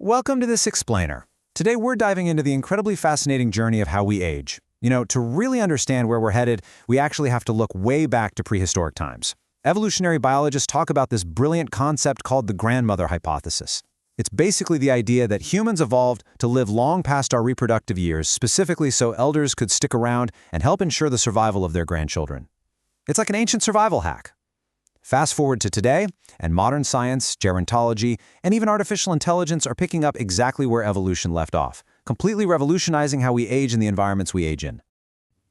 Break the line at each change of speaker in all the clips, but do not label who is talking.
Welcome to this explainer. Today we're diving into the incredibly fascinating journey of how we age. To really understand where we're headed, we actually have to look way back to prehistoric times. Evolutionary biologists talk about this brilliant concept called the grandmother hypothesis. It's basically the idea that humans evolved to live long past our reproductive years, specifically so elders could stick around and help ensure the survival of their grandchildren. It's like an ancient survival hack. Fast forward to today, and modern science, gerontology, and even artificial intelligence are picking up exactly where evolution left off, completely revolutionizing how we age in the environments we age in.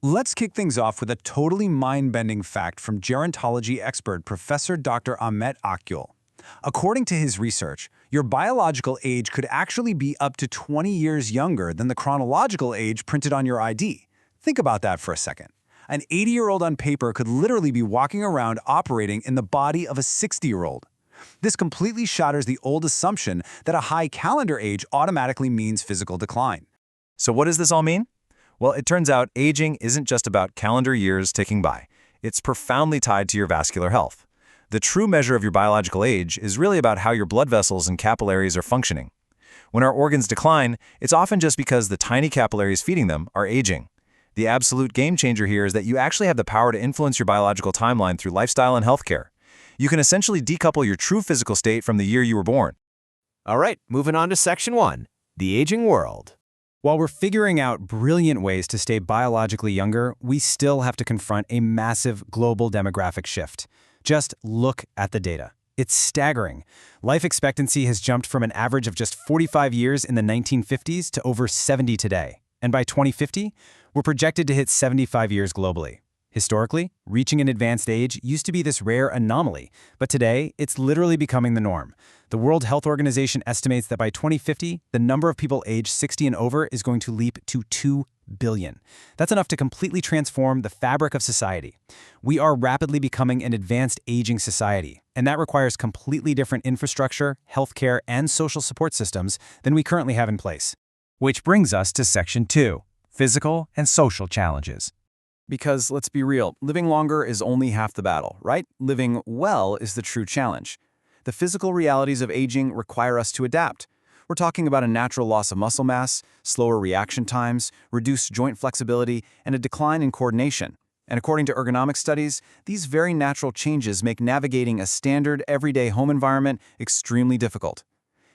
Let's kick things off with a totally mind-bending fact from gerontology expert Professor Dr. Ahmet Akyol. According to his research, your biological age could actually be up to 20 years younger than the chronological age printed on your ID. Think about that for a second. An 80-year-old on paper could literally be walking around operating in the body of a 60-year-old. This completely shatters the old assumption that a high calendar age automatically means physical decline.
So what does this all mean? Well, it turns out aging isn't just about calendar years ticking by. It's profoundly tied to your vascular health. The true measure of your biological age is really about how your blood vessels and capillaries are functioning. When our organs decline, it's often just because the tiny capillaries feeding them are aging. The absolute game changer here is that you actually have the power to influence your biological timeline through lifestyle and healthcare. You can essentially decouple your true physical state from the year you were born.
All right, moving on to Section 1, the aging world. While we're figuring out brilliant ways to stay biologically younger, we still have to confront a massive global demographic shift. Just look at the data. It's staggering. Life expectancy has jumped from an average of just 45 years in the 1950s to over 70 today. And by 2050, we're projected to hit 75 years globally. Historically, reaching an advanced age used to be this rare anomaly, but today, it's literally becoming the norm. The World Health Organization estimates that by 2050, the number of people aged 60 and over is going to leap to 2 billion. That's enough to completely transform the fabric of society. We are rapidly becoming an advanced aging society, and that requires completely different infrastructure, healthcare, and social support systems than we currently have in place. Which brings us to Section 2, physical and social challenges. Because let's be real, living longer is only half the battle, right? Living well is the true challenge. The physical realities of aging require us to adapt. We're talking about a natural loss of muscle mass, slower reaction times, reduced joint flexibility, and a decline in coordination. And according to ergonomic studies, these very natural changes make navigating a standard, everyday home environment extremely difficult.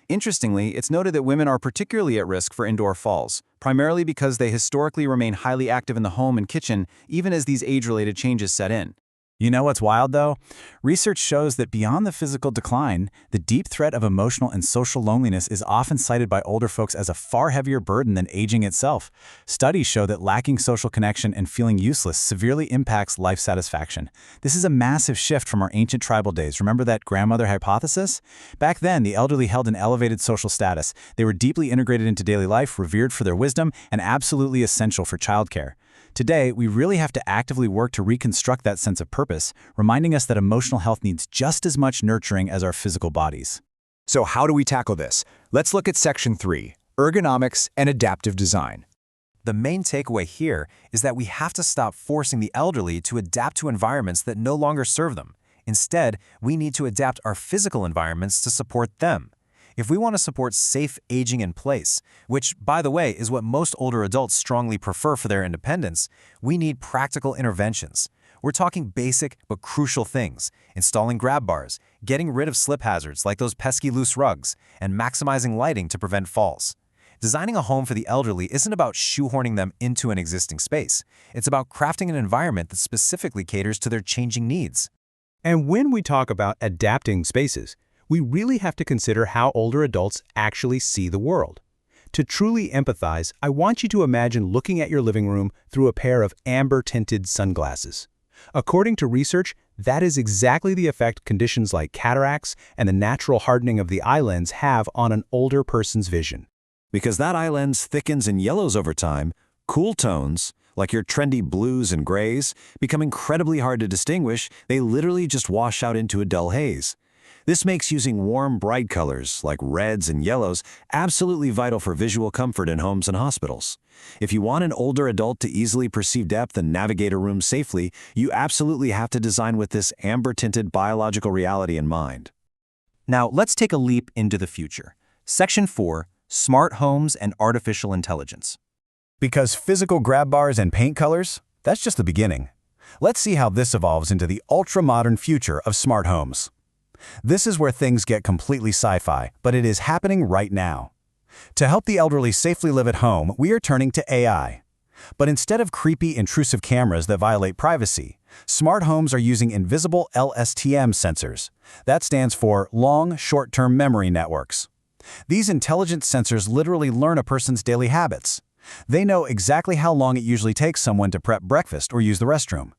Interestingly, it's noted that women are particularly at risk for indoor falls, primarily because they historically remain highly active in the home and kitchen even as these age-related changes set in. You know what's wild, though? Research shows that beyond the physical decline, the deep threat of emotional and social loneliness is often cited by older folks as a far heavier burden than aging itself. Studies show that lacking social connection and feeling useless severely impacts life satisfaction. This is a massive shift from our ancient tribal days. Remember that grandmother hypothesis? Back then, the elderly held an elevated social status. They were deeply integrated into daily life, revered for their wisdom, and absolutely essential for childcare. Today, we really have to actively work to reconstruct that sense of purpose, reminding us that emotional health needs just as much nurturing as our physical bodies.
So how do we tackle this? Let's look at Section 3, ergonomics and adaptive design.
The main takeaway here is that we have to stop forcing the elderly to adapt to environments that no longer serve them. Instead, we need to adapt our physical environments to support them. If we want to support safe aging in place, which, by the way, is what most older adults strongly prefer for their independence, we need practical interventions. We're talking basic but crucial things: installing grab bars, getting rid of slip hazards like those pesky loose rugs, and maximizing lighting to prevent falls. Designing a home for the elderly isn't about shoehorning them into an existing space. It's about crafting an environment that specifically caters to their changing needs.
And when we talk about adapting spaces, we really have to consider how older adults actually see the world. To truly empathize, I want you to imagine looking at your living room through a pair of amber-tinted sunglasses. According to research, that is exactly the effect conditions like cataracts and the natural hardening of the eye lens have on an older person's vision.
Because that eye lens thickens and yellows over time, cool tones, like your trendy blues and grays, become incredibly hard to distinguish. They literally just wash out into a dull haze. This makes using warm, bright colors, like reds and yellows, absolutely vital for visual comfort in homes and hospitals. If you want an older adult to easily perceive depth and navigate a room safely, you absolutely have to design with this amber-tinted biological reality in mind.
Now, let's take a leap into the future. Section 4, Smart Homes and Artificial Intelligence.
Because physical grab bars and paint colors, that's just the beginning. Let's see how this evolves into the ultra-modern future of smart homes. This is where things get completely sci-fi, but it is happening right now. To help the elderly safely live at home, we are turning to AI. But instead of creepy, intrusive cameras that violate privacy, smart homes are using invisible LSTM sensors. That stands for Long Short-Term Memory Networks. These intelligent sensors literally learn a person's daily habits. They know exactly how long it usually takes someone to prep breakfast or use the restroom.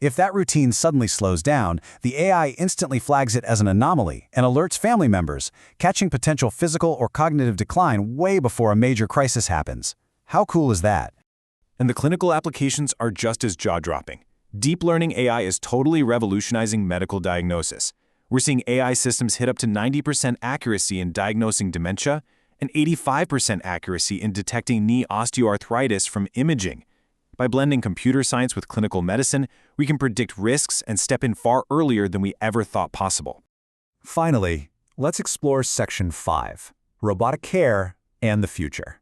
If that routine suddenly slows down, the AI instantly flags it as an anomaly and alerts family members, catching potential physical or cognitive decline way before a major crisis happens. How cool is that?
And the clinical applications are just as jaw-dropping. Deep learning AI is totally revolutionizing medical diagnosis. We're seeing AI systems hit up to 90% accuracy in diagnosing dementia and 85% accuracy in detecting knee osteoarthritis from imaging. By blending computer science with clinical medicine, we can predict risks and step in far earlier than we ever thought possible.
Finally, let's explore Section 5, Robotic Care and the Future.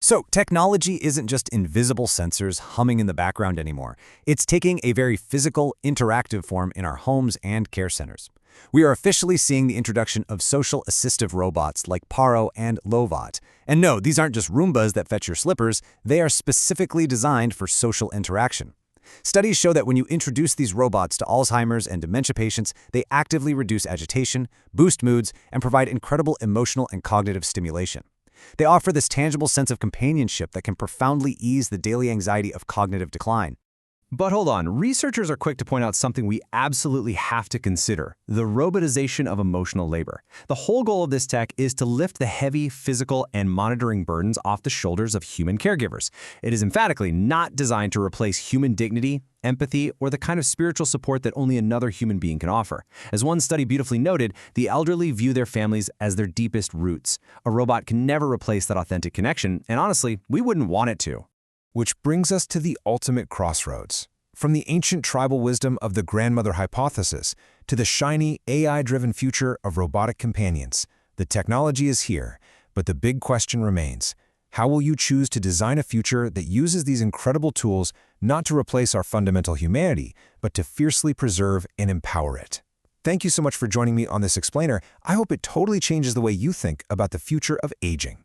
So, technology isn't just invisible sensors humming in the background anymore. It's taking a very physical, interactive form in our homes and care centers. We are officially seeing the introduction of social assistive robots like Paro and Lovat. And no, these aren't just Roombas that fetch your slippers, they are specifically designed for social interaction. Studies show that when you introduce these robots to Alzheimer's and dementia patients, they actively reduce agitation, boost moods, and provide incredible emotional and cognitive stimulation. They offer this tangible sense of companionship that can profoundly ease the daily anxiety of cognitive decline.
But hold on, researchers are quick to point out something we absolutely have to consider: the robotization of emotional labor. The whole goal of this tech is to lift the heavy physical and monitoring burdens off the shoulders of human caregivers. It is emphatically not designed to replace human dignity, empathy, or the kind of spiritual support that only another human being can offer. As one study beautifully noted, the elderly view their families as their deepest roots. A robot can never replace that authentic connection, and honestly, we wouldn't want it to.
Which brings us to the ultimate crossroads. From the ancient tribal wisdom of the grandmother hypothesis to the shiny, AI-driven future of robotic companions, the technology is here, but the big question remains: how will you choose to design a future that uses these incredible tools not to replace our fundamental humanity, but to fiercely preserve and empower it? Thank you so much for joining me on this explainer. I hope it totally changes the way you think about the future of aging.